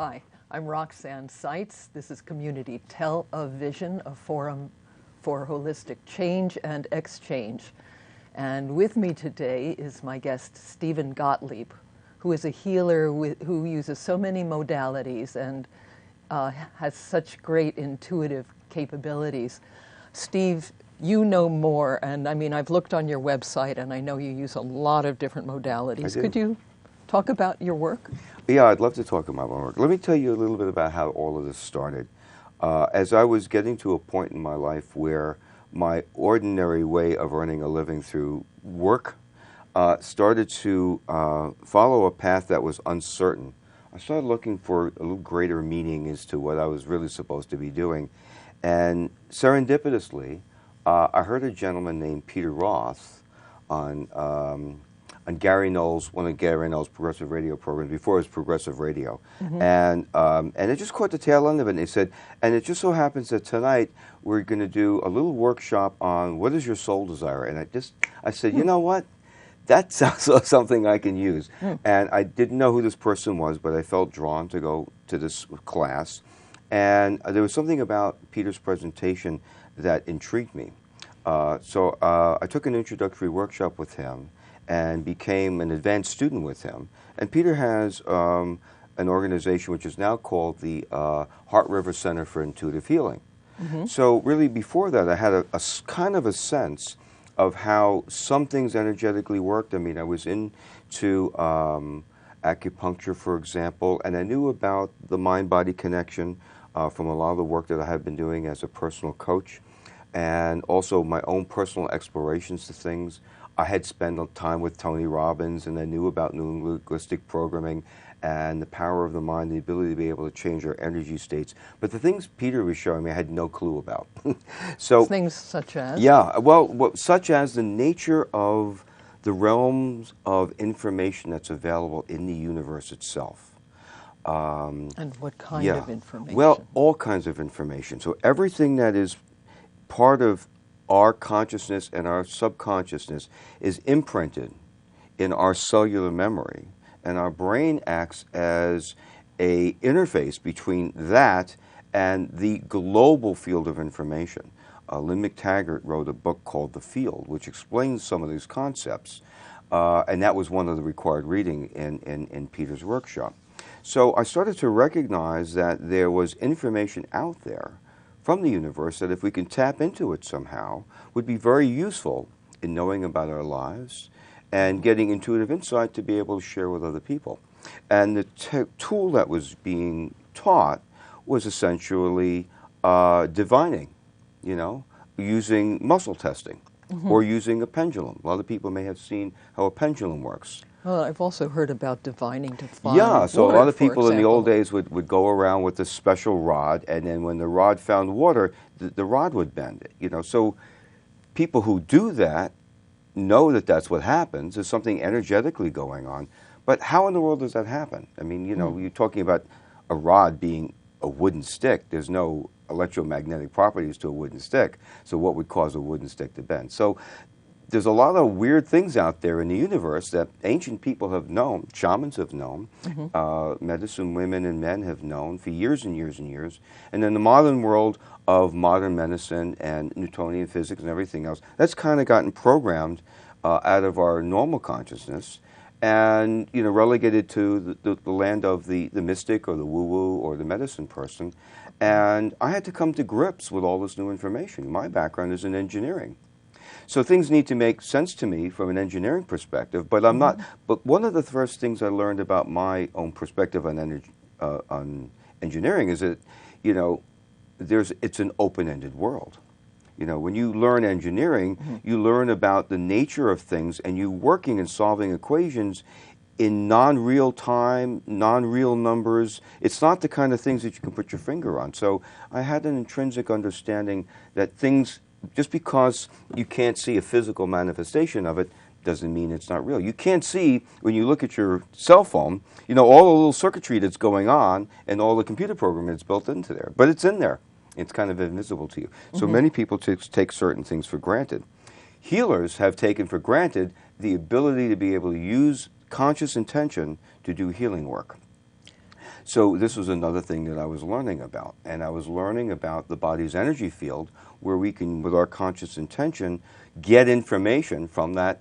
Hi, I'm Roxanne Seitz. This is Community Tell-A-Vision, a forum for holistic change and exchange. And with me today is my guest, Stephen Gottlieb, who is a healer who uses so many modalities and has such great intuitive capabilities. Steve, you know more, and I mean, I've looked on your website, and I know you use a lot of different modalities. Could you talk about your work? Yeah, I'd love to talk about my work. Let me tell you a little bit about how all of this started. As I was getting to a point in my life where my ordinary way of earning a living through work started to follow a path that was uncertain, I started looking for a little greater meaning as to what I was really supposed to be doing. And serendipitously, I heard a gentleman named Peter Roth on Gary Knowles, one of Gary Knowles' progressive radio programs, before it was progressive radio. And it just caught the tail end of it. And he said, and it just so happens that tonight we're going to do a little workshop on what is your soul desire. And I said, you know what? That sounds like something I can use. And I didn't know who this person was, but I felt drawn to go to this class. And there was something about Peter's presentation that intrigued me. So I took an introductory workshop with him and became an advanced student with him. And Peter has an organization which is now called the Heart River Center for Intuitive Healing. So really before that, I had a kind of a sense of how some things energetically worked. I mean, I was into acupuncture, for example, and I knew about the mind-body connection from a lot of the work that I have been doing as a personal coach, and also my own personal explorations to things. I had spent time with Tony Robbins, and I knew about linguistic programming and the power of the mind, the ability to be able to change our energy states. But the things Peter was showing me, I had no clue about. So things such as? Yeah, well, such as the nature of the realms of information that's available in the universe itself. And what kind of information? Well, all kinds of information. So everything that is part of our consciousness and our subconsciousness is imprinted in our cellular memory, and our brain acts as a interface between that and the global field of information. Lynn McTaggart wrote a book called The Field, which explains some of these concepts, and that was one of the required reading in Peter's workshop. So I started to recognize that there was information out there from the universe that, if we can tap into it somehow, would be very useful in knowing about our lives and getting intuitive insight to be able to share with other people. And the tool that was being taught was essentially divining, using muscle testing or using a pendulum. A lot of people may have seen how a pendulum works. Well, I've also heard about divining to find Yeah, so water, a lot of people for in the old example. days would go around with this special rod, and then when the rod found water, the rod would bend it. So people who do that know that that's what happens. There's something energetically going on. But how in the world does that happen? I mean, you're talking about a rod being a wooden stick. There's no electromagnetic properties to a wooden stick. So what would cause a wooden stick to bend? So there's a lot of weird things out there in the universe that ancient people have known, shamans have known, medicine women and men have known for years and years and years. And then the modern world of modern medicine and Newtonian physics and everything else, that's kind of gotten programmed out of our normal consciousness and relegated to the land of the mystic or the woo-woo or the medicine person. And I had to come to grips with all this new information. My background is in engineering. So things need to make sense to me from an engineering perspective, but I'm not. But one of the first things I learned about my own perspective on engineering is that, it's an open-ended world. When you learn engineering, you learn about the nature of things, and you working and solving equations in non-real time, non-real numbers. It's not the kind of things that you can put your finger on. So I had an intrinsic understanding that things, just because you can't see a physical manifestation of it, doesn't mean it's not real. You can't see, when you look at your cell phone, all the little circuitry that's going on and all the computer programming that's built into there. But it's in there. It's kind of invisible to you. So many people take certain things for granted. Healers have taken for granted the ability to be able to use conscious intention to do healing work. So this was another thing that I was learning about. And I was learning about the body's energy field, where we can, with our conscious intention, get information from that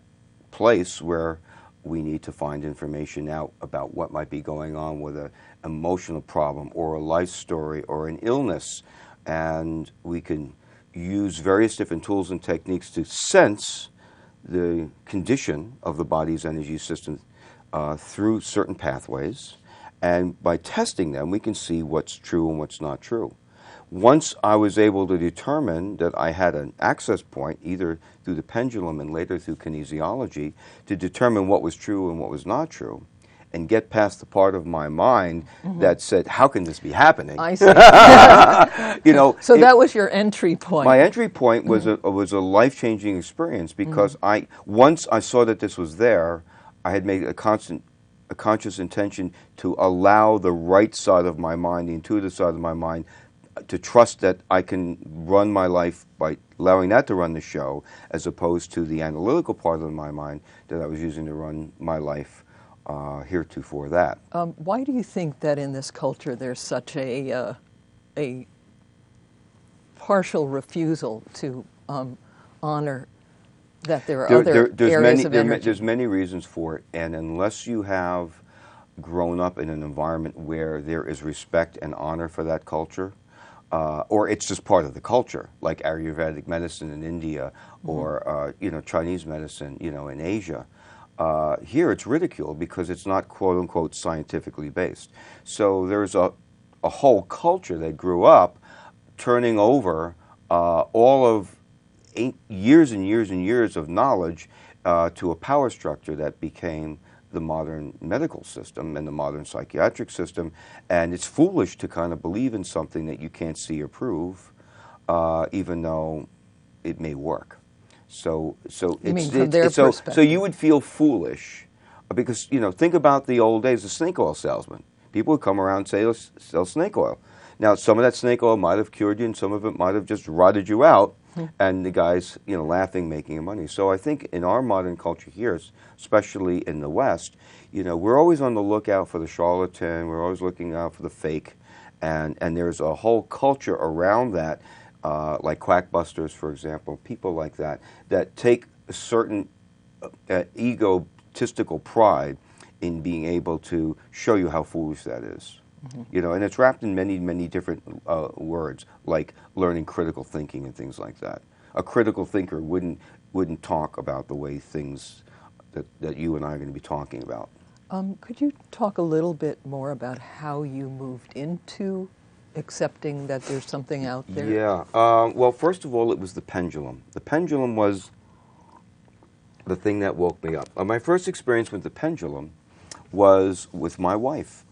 place where we need to find information out about what might be going on with an emotional problem or a life story or an illness. And we can use various different tools and techniques to sense the condition of the body's energy system through certain pathways. And by testing them, we can see what's true and what's not true. Once I was able to determine that I had an access point, either through the pendulum and later through kinesiology, to determine what was true and what was not true, and get past the part of my mind that said, how can this be happening? I see. So that was your entry point. My entry point was a life-changing experience, because once I saw that this was there, I had made a conscious intention to allow the right side of my mind, the intuitive side of my mind, to trust that I can run my life by allowing that to run the show, as opposed to the analytical part of my mind that I was using to run my life heretofore that. Why do you think that in this culture there's such a partial refusal to honor that there are other areas of energy? There's many reasons for it, and unless you have grown up in an environment where there is respect and honor for that culture, or it's just part of the culture, like Ayurvedic medicine in India, or Chinese medicine, in Asia. Here it's ridiculed because it's not quote unquote scientifically based. So there's a whole culture that grew up turning over all of years and years and years of knowledge to a power structure that became the modern medical system and the modern psychiatric system. And it's foolish to kind of believe in something that you can't see or prove, even though it may work. So you would feel foolish because, think about the old days of snake oil salesmen. People would come around and say, sell snake oil. Now, some of that snake oil might have cured you, and some of it might have just rotted you out, and the guy's, laughing, making money. So I think in our modern culture here, especially in the West, we're always on the lookout for the charlatan. We're always looking out for the fake, and there's a whole culture around that, like quackbusters, for example, people like that take a certain egotistical pride in being able to show you how foolish that is. And it's wrapped in many, many different words, like learning critical thinking and things like that. A critical thinker wouldn't talk about the way things that you and I are going to be talking about. Could you talk a little bit more about how you moved into accepting that there's something out there? Yeah. Well, first of all, it was the pendulum. The pendulum was the thing that woke me up. My first experience with the pendulum was with my wife,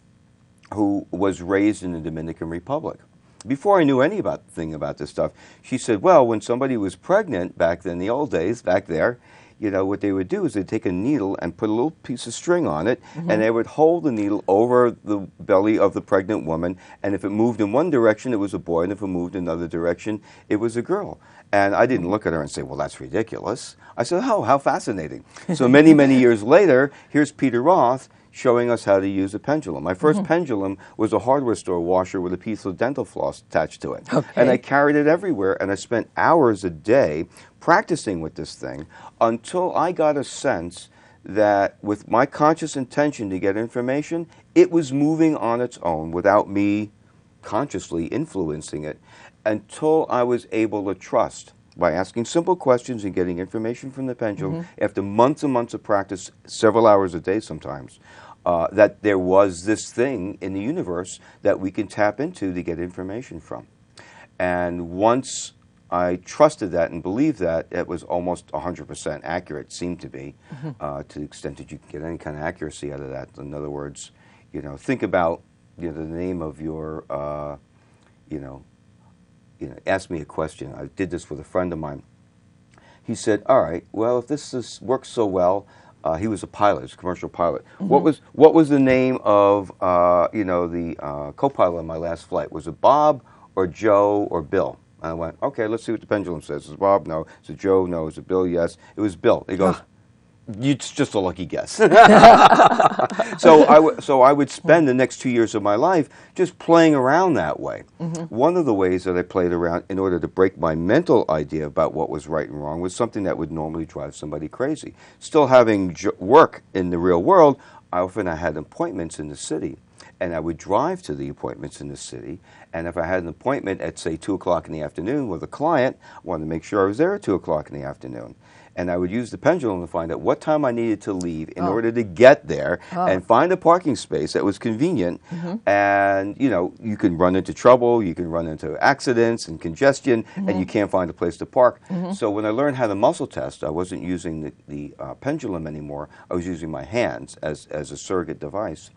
who was raised in the Dominican Republic. Before I knew anything about this stuff, she said, well, when somebody was pregnant back in the old days, back there, what they would do is they'd take a needle and put a little piece of string on it, and they would hold the needle over the belly of the pregnant woman, and if it moved in one direction, it was a boy, and if it moved in another direction, it was a girl. And I didn't look at her and say, well, that's ridiculous. I said, oh, how fascinating. So many, many years later, here's Peter Roth showing us how to use a pendulum. My first pendulum was a hardware store washer with a piece of dental floss attached to it. Okay. And I carried it everywhere, and I spent hours a day practicing with this thing until I got a sense that with my conscious intention to get information, it was moving on its own without me consciously influencing it, until I was able to trust by asking simple questions and getting information from the pendulum after months and months of practice, several hours a day sometimes, that there was this thing in the universe that we can tap into to get information from. And once I trusted that and believed that, it was almost 100% accurate, seemed to be, to the extent that you can get any kind of accuracy out of that. In other words, think about the name of your, ask me a question. I did this with a friend of mine. He said, all right, well, if this works so well, he was a pilot, he was a commercial pilot. What was the name of, the co-pilot on my last flight? Was it Bob or Joe or Bill? And I went, okay, let's see what the pendulum says. Is it Bob? No. Is it Joe? No. Is it Bill? Yes. It was Bill. He goes, It's just a lucky guess. So I would spend the next 2 years of my life just playing around that way. One of the ways that I played around in order to break my mental idea about what was right and wrong was something that would normally drive somebody crazy. Still having work in the real world, I had appointments in the city. And I would drive to the appointments in the city. And if I had an appointment at, say, 2 o'clock in the afternoon with a client, I wanted to make sure I was there at 2 o'clock in the afternoon. And I would use the pendulum to find out what time I needed to leave in order to get there and find a parking space that was convenient. And, you know, you can run into trouble, you can run into accidents and congestion, and you can't find a place to park. So when I learned how to muscle test, I wasn't using the pendulum anymore. I was using my hands as a surrogate device.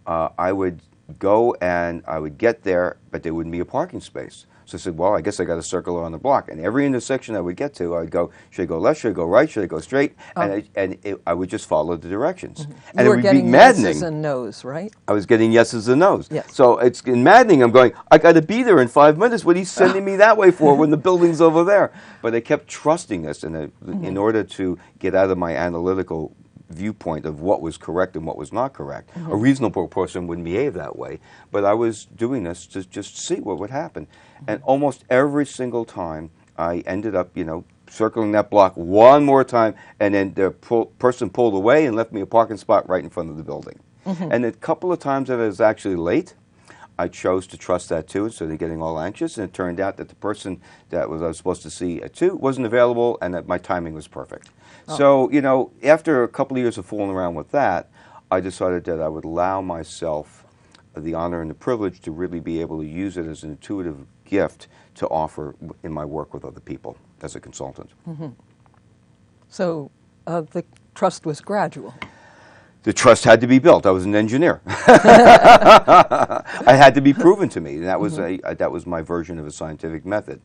I would go and I would get there, but there wouldn't be a parking space. So I said, well, I guess I got to circle around the block. And every intersection I would get to, I would go, should I go left, should I go right, should I go straight? I would just follow the directions. And you were it would getting be maddening. yeses and nos, right? I was getting yeses and nos. Yes. So it's maddening. I'm going, I got to be there in 5 minutes. What are you sending me that way for when the building's over there? But I kept trusting this. And in order to get out of my analytical viewpoint of what was correct and what was not correct. A reasonable person wouldn't behave that way, but I was doing this to just see what would happen. And almost every single time I ended up, you know, circling that block one more time, and then the person pulled away and left me a parking spot right in front of the building. And a couple of times that I was actually late, I chose to trust that too, instead of getting all anxious, and it turned out that the person that I was supposed to see at 2 wasn't available, and that my timing was perfect. So, you know, after a couple of years of fooling around with that, I decided that I would allow myself the honor and the privilege to really be able to use it as an intuitive gift to offer in my work with other people as a consultant. So the trust was gradual. The trust had to be built. I was an engineer. I had to be proven to me. And that was that was my version of a scientific method.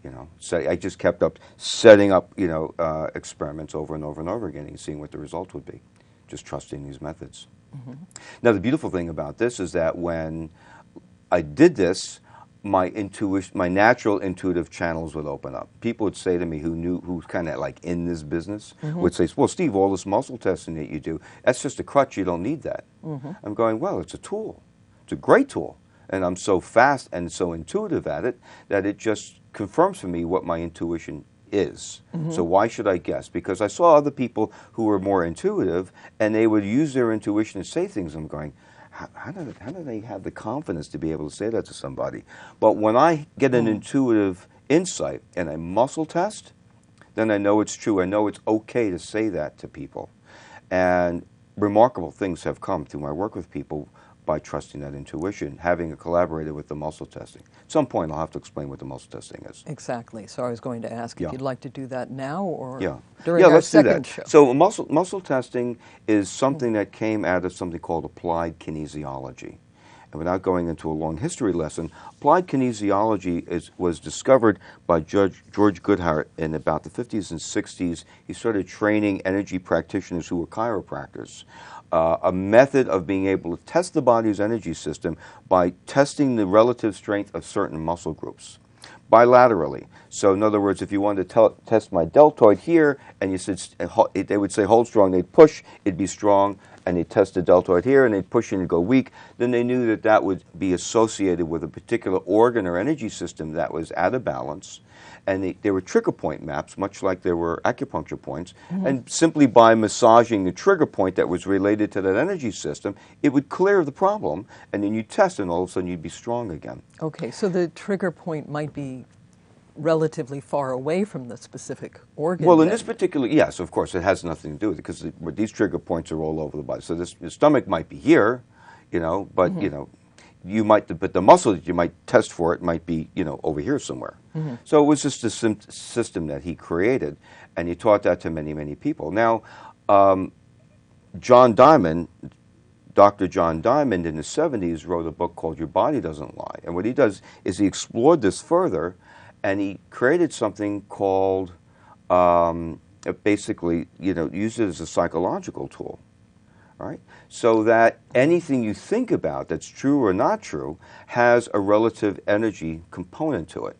You know, so I just kept up setting up, you know, experiments over and over and over again and seeing what the result would be, just trusting these methods. Now, the beautiful thing about this is that when I did this, my intuition, my natural intuitive channels would open up. People would say to me who's kind of like in this business, would say, well, Steve, all this muscle testing that you do, that's just a crutch. You don't need that. I'm going, well, it's a tool. It's a great tool. And I'm so fast and so intuitive at it that it just confirms for me what my intuition is. So why should I guess? Because I saw other people who were more intuitive, and they would use their intuition to say things. I'm going, how do they have the confidence to be able to say that to somebody? But when I get an intuitive insight and I muscle test, then I know it's true. I know it's okay to say that to people. And remarkable things have come through my work with people by trusting that intuition, having a collaborator with the muscle testing. At some point, I'll have to explain what the muscle testing is. Exactly. So I was going to ask if you'd like to do that now or during yeah, our let's second do that. show. So muscle testing is something that came out of something called applied kinesiology. And without going into a long history lesson, applied kinesiology was discovered by George Goodhart in about the 50s and 60s. He started training energy practitioners who were chiropractors. A method of being able to test the body's energy system by testing the relative strength of certain muscle groups bilaterally. So in other words, if you wanted to test my deltoid here, and you said, they would say hold strong, they'd push, it'd be strong, and they'd test the deltoid here, and they'd push and it'd go weak, then they knew that that would be associated with a particular organ or energy system that was out of balance. And there were trigger point maps, much like there were acupuncture points. And simply by massaging the trigger point that was related to that energy system, it would clear the problem. And then you test, and all of a sudden you'd be strong again. Okay, so the trigger point might be relatively far away from the specific organ. Well, in this particular, yes, of course, it has nothing to do with it, because these trigger points are all over the body. So the stomach might be here, you know, but, you know, you might, but the muscle that you might test for it might be, you know, over here somewhere. So it was just a system that he created, and he taught that to many, many people. Now, John Diamond, Dr. John Diamond in the 70s wrote a book called Your Body Doesn't Lie. And what he does is he explored this further, and he created something called, basically, you know, used it as a psychological tool. Right? So that anything you think about that's true or not true has a relative energy component to it.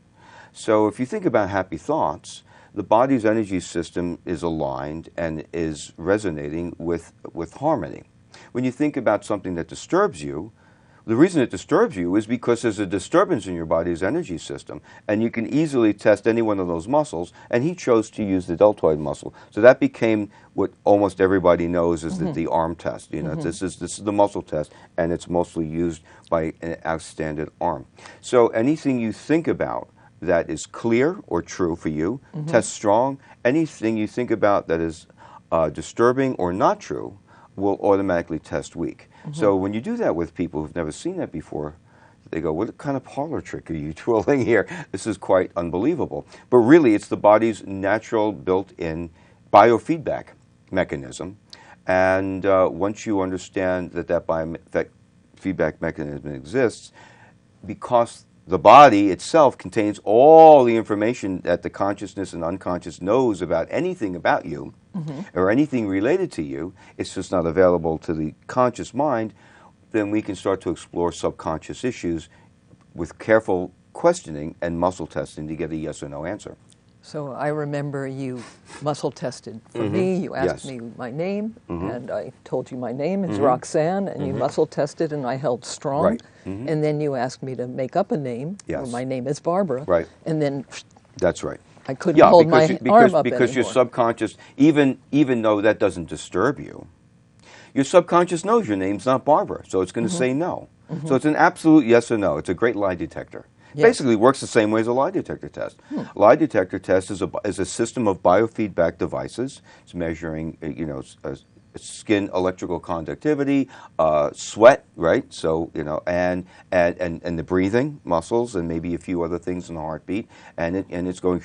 So if you think about happy thoughts, the body's energy system is aligned and is resonating with harmony. When you think about something that disturbs you, the reason it disturbs you is because there's a disturbance in your body's energy system, and you can easily test any one of those muscles, and he chose to use the deltoid muscle. So that became what almost everybody knows is the arm test. You know, this is the muscle test, and it's mostly used by an outstanding arm. So anything you think about that is clear or true for you, test strong. Anything you think about that is disturbing or not true will automatically test weak. So when you do that with people who've never seen that before, they go, what kind of parlor trick are you twirling here? This is quite unbelievable. But really, it's the body's natural built-in biofeedback mechanism. And once you understand that feedback mechanism exists, because the body itself contains all the information that the consciousness and unconscious knows about anything about you, or anything related to you, it's just not available to the conscious mind, then we can start to explore subconscious issues with careful questioning and muscle testing to get a yes or no answer. So I remember you muscle tested for me. You asked me my name, and I told you my name is Roxanne, and you muscle tested, and I held strong. Right. And then you asked me to make up a name. Yes. Well, my name is Barbara. Right. And then That's right. I couldn't hold my arm up because your anymore. subconscious, even though that doesn't disturb you, your subconscious knows your name's not Barbara, so it's going to say no. So it's an absolute yes or no. It's a great lie detector. Yes. Basically, it works the same way as a lie detector test. Lie detector test is a system of biofeedback devices. It's measuring, skin electrical conductivity, sweat, right? So and the breathing muscles, and maybe a few other things in the heartbeat, and it's going,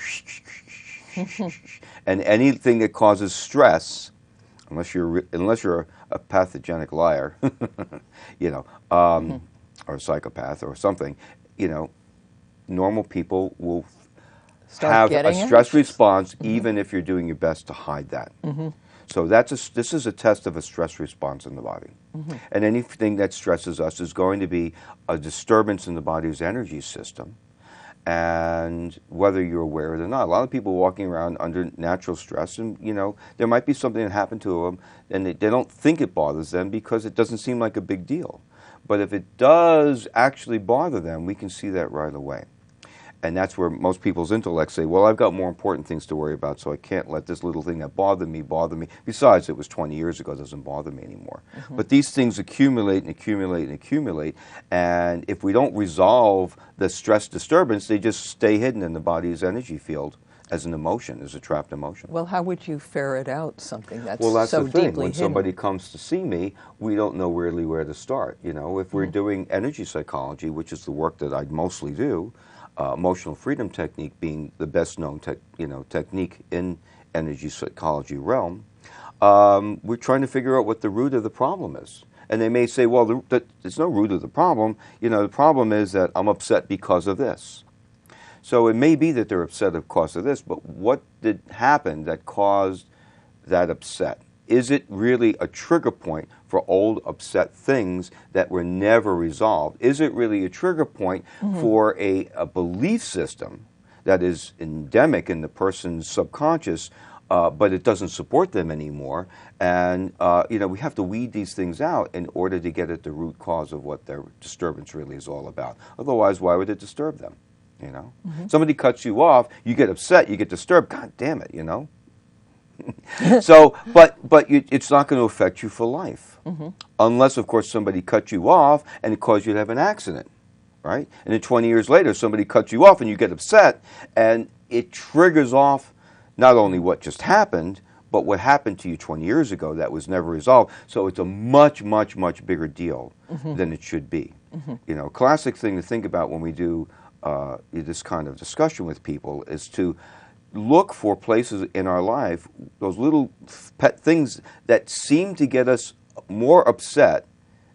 and anything that causes stress, unless you're a pathogenic liar, or a psychopath or something, normal people will have a stress response even if you're doing your best to hide that. So this is a test of a stress response in the body. And anything that stresses us is going to be a disturbance in the body's energy system. And whether you're aware of it or not, a lot of people walking around under natural stress, and there might be something that happened to them, and they don't think it bothers them because it doesn't seem like a big deal. But if it does actually bother them, we can see that right away. And that's where most people's intellects say, well, I've got more important things to worry about, so I can't let this little thing that bothered me bother me. Besides, it was 20 years ago, it doesn't bother me anymore. But these things accumulate and accumulate and accumulate, and if we don't resolve the stress disturbance, they just stay hidden in the body's energy field as an emotion, as a trapped emotion. Well, how would you ferret out something that's Well, that's so the thing. deeply When hidden? somebody comes to see me, we don't know really where to start. If we're doing energy psychology, which is the work that I mostly do, emotional freedom technique being the best known technique in energy psychology realm, we're trying to figure out what the root of the problem is. And they may say, well, there's no root of the problem. The problem is that I'm upset because of this. So it may be that they're upset because of this, but what did happen that caused that upset? Is it really a trigger point for old upset things that were never resolved? Is it really a trigger point for a belief system that is endemic in the person's subconscious, but it doesn't support them anymore? And we have to weed these things out in order to get at the root cause of what their disturbance really is all about. Otherwise, why would it disturb them? Somebody cuts you off, you get upset, you get disturbed. God damn it, So, but it's not going to affect you for life, unless, of course, somebody cut you off and it caused you to have an accident, right? And then 20 years later, somebody cuts you off and you get upset, and it triggers off not only what just happened, but what happened to you 20 years ago that was never resolved. So it's a much, much, much bigger deal than it should be. Classic thing to think about when we do this kind of discussion with people is to look for places in our life, those little pet things that seem to get us more upset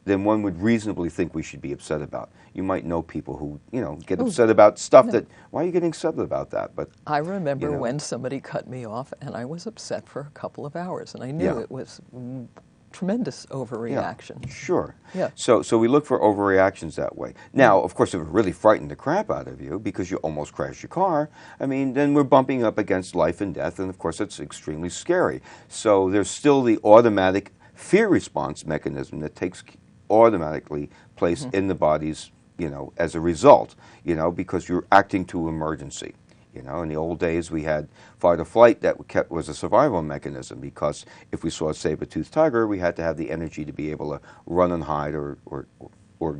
than one would reasonably think we should be upset about. You might know people who, get upset about stuff that, why are you getting upset about that? But I remember when somebody cut me off, and I was upset for a couple of hours, and I knew it was tremendous overreaction. Yeah, sure. Yeah. So we look for overreactions that way. Now, of course, if it really frightened the crap out of you because you almost crashed your car, I mean, then we're bumping up against life and death, and of course, it's extremely scary. So there's still the automatic fear response mechanism that takes automatically place in the body's, as a result, because you're acting to emergency. In the old days, we had fight or flight that was a survival mechanism, because if we saw a saber-toothed tiger, we had to have the energy to be able to run and hide or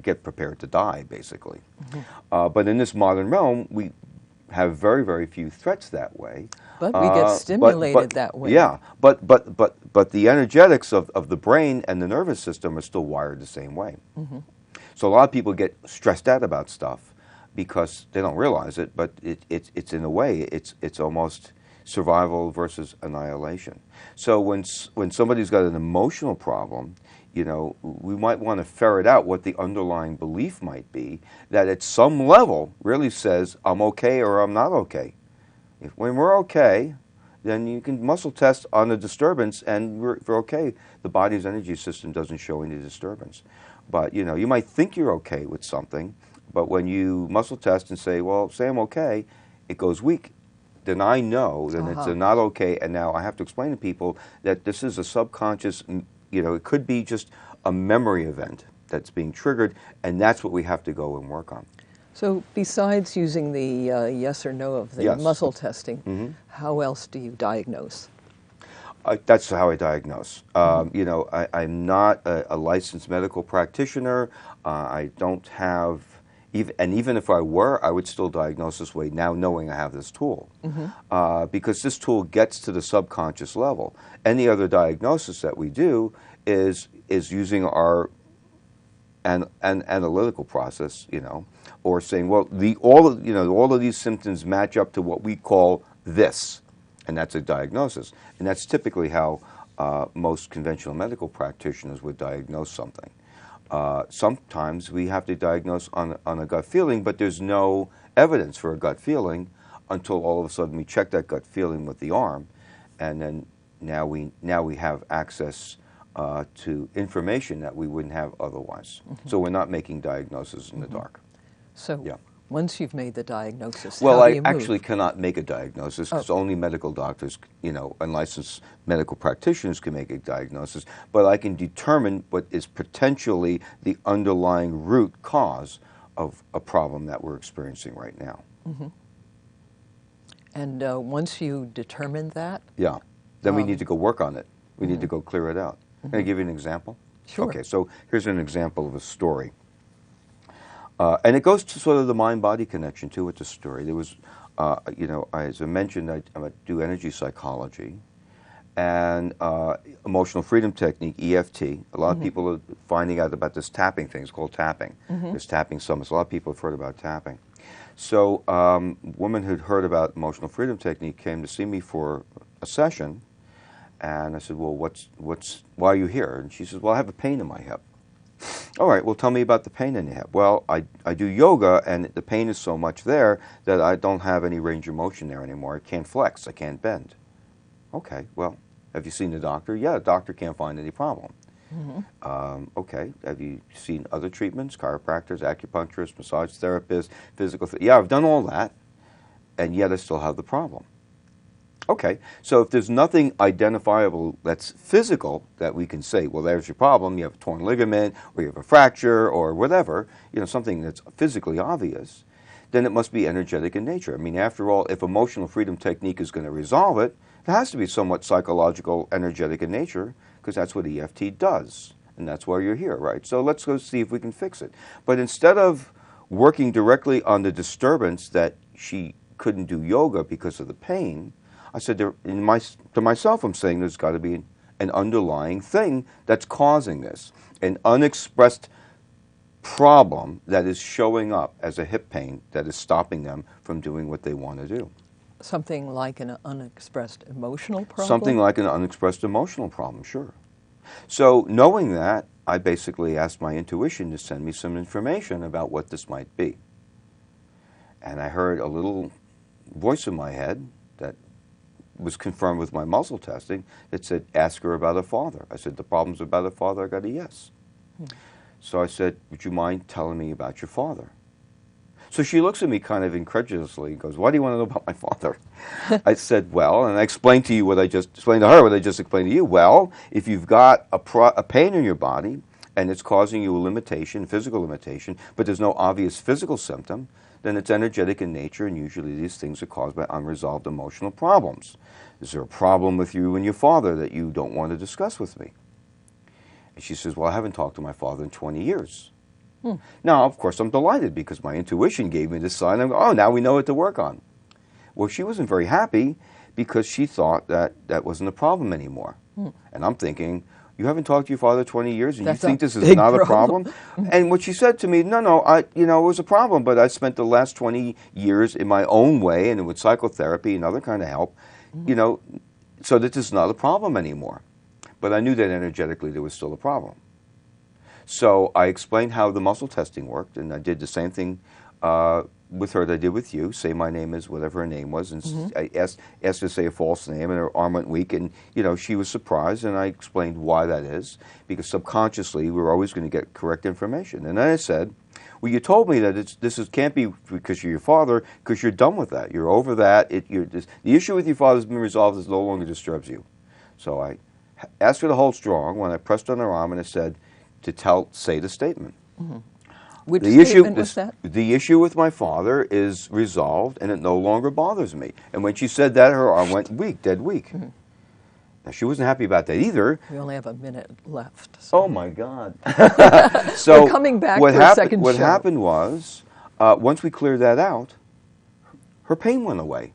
get prepared to die, basically. But in this modern realm, we have very, very few threats that way. But we get stimulated that way. Yeah, but the energetics of the brain and the nervous system are still wired the same way. So a lot of people get stressed out about stuff because they don't realize it, but it's in a way, it's almost survival versus annihilation. So when somebody's got an emotional problem, we might want to ferret out what the underlying belief might be that at some level really says, I'm okay or I'm not okay. When we're okay, then you can muscle test on the disturbance, and if we're okay, the body's energy system doesn't show any disturbance. But, you might think you're okay with something, but when you muscle test and say, well, say I'm okay, it goes weak. Then I know that it's a not okay, and now I have to explain to people that this is a subconscious, it could be just a memory event that's being triggered, and that's what we have to go and work on. So besides using the yes or no of the muscle testing, how else do you diagnose? That's how I diagnose. I'm not a licensed medical practitioner. I don't have, even if I were, I would still diagnose this way now, knowing I have this tool. Because this tool gets to the subconscious level. Any other diagnosis that we do is using our analytical process, or saying, well, all of these symptoms match up to what we call this. And that's a diagnosis. And that's typically how most conventional medical practitioners would diagnose something. Sometimes we have to diagnose on a gut feeling, but there's no evidence for a gut feeling until all of a sudden we check that gut feeling with the arm, and then now we have access to information that we wouldn't have otherwise. So we're not making diagnoses in the dark. So once you've made the diagnosis, well, how do you I actually cannot make a diagnosis because only medical doctors, and licensed medical practitioners can make a diagnosis. But I can determine what is potentially the underlying root cause of a problem that we're experiencing right now. And once you determine that, then we need to go work on it. We need to go clear it out. Can I give you an example? Sure. Okay, so here's an example of a story. And it goes to sort of the mind-body connection, too, with the story. There was, as I mentioned, I do energy psychology and emotional freedom technique, EFT. A lot of people are finding out about this tapping thing. It's called tapping. There's tapping summits. A lot of people have heard about tapping. So a woman who'd heard about emotional freedom technique came to see me for a session. And I said, well, why are you here? And she says, well, I have a pain in my hip. All right, well, tell me about the pain in the hip. Well, I do yoga, and the pain is so much there that I don't have any range of motion there anymore. I can't flex. I can't bend. Okay, well, have you seen the doctor? Yeah, the doctor can't find any problem. Okay, have you seen other treatments, chiropractors, acupuncturists, massage therapists, physical yeah, I've done all that, and yet I still have the problem. Okay, so if there's nothing identifiable that's physical that we can say, well, there's your problem, you have a torn ligament, or you have a fracture, or whatever, something that's physically obvious, then it must be energetic in nature. I mean, after all, if emotional freedom technique is going to resolve it, it has to be somewhat psychological, energetic in nature, because that's what EFT does, and that's why you're here, right? So let's go see if we can fix it. But instead of working directly on the disturbance that she couldn't do yoga because of the pain, I said to myself, I'm saying there's got to be an underlying thing that's causing this, an unexpressed problem that is showing up as a hip pain that is stopping them from doing what they want to do. Something like an unexpressed emotional problem? Something like an unexpressed emotional problem, sure. So knowing that, I basically asked my intuition to send me some information about what this might be. And I heard a little voice in my head that was confirmed with my muscle testing. It said, ask her about her father. I said, the problem's about her father? I got a yes. So I said, would you mind telling me about your father? So she looks at me kind of incredulously and goes, why do you want to know about my father? I said, well, and I explained to her what I just explained to you. Well, if you've got a pain in your body and it's causing you a limitation, physical limitation, but there's no obvious physical symptom, then it's energetic in nature, and usually these things are caused by unresolved emotional problems. Is there a problem with you and your father that you don't want to discuss with me? And she says, well, I haven't talked to my father in 20 years. Now, of course, I'm delighted because my intuition gave me this sign. I'm going, oh, now we know what to work on. Well, she wasn't very happy because she thought that that wasn't a problem anymore. And I'm thinking, you haven't talked to your father 20 years and That's you think this is not a problem? And what she said to me, no, it was a problem, but I spent the last 20 years in my own way and with psychotherapy and other kind of help, so that this is not a problem anymore. But I knew that energetically there was still a problem. So I explained how the muscle testing worked, and I did the same thing with her that I did with you. Say my name is whatever her name was, and I asked her to say a false name, and her arm went weak, and she was surprised, and I explained why that is, because subconsciously we're always going to get correct information. And then I said, well, you told me that this can't be because you're your father, because you're done with that. You're over that. The issue with your father has been resolved. It no longer disturbs you. So I asked her to hold strong when I pressed on her arm, and I said, say the statement. Which statement was that? The issue with my father is resolved, and it no longer bothers me. And when she said that, her arm went weak, dead weak. Now, she wasn't happy about that either. We only have a minute left. So. Oh, my God. So we're coming back for a second show. What happened was, once we cleared that out, her pain went away.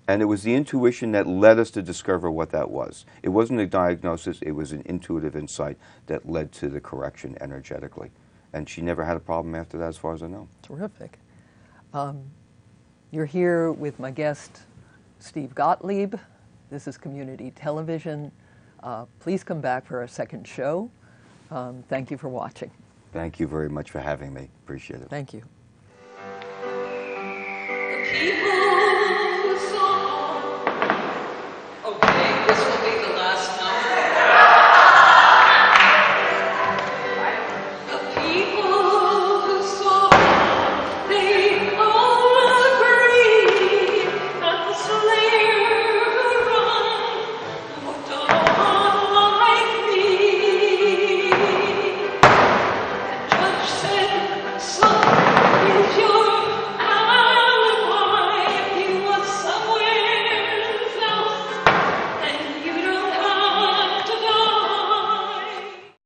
And it was the intuition that led us to discover what that was. It wasn't a diagnosis, it was an intuitive insight that led to the correction energetically. And she never had a problem after that, as far as I know. Terrific. You're here with my guest, Steve Gottlieb. This is Community Television. Please come back for our second show. Thank you for watching. Thank you very much for having me. Appreciate it. Thank you. The people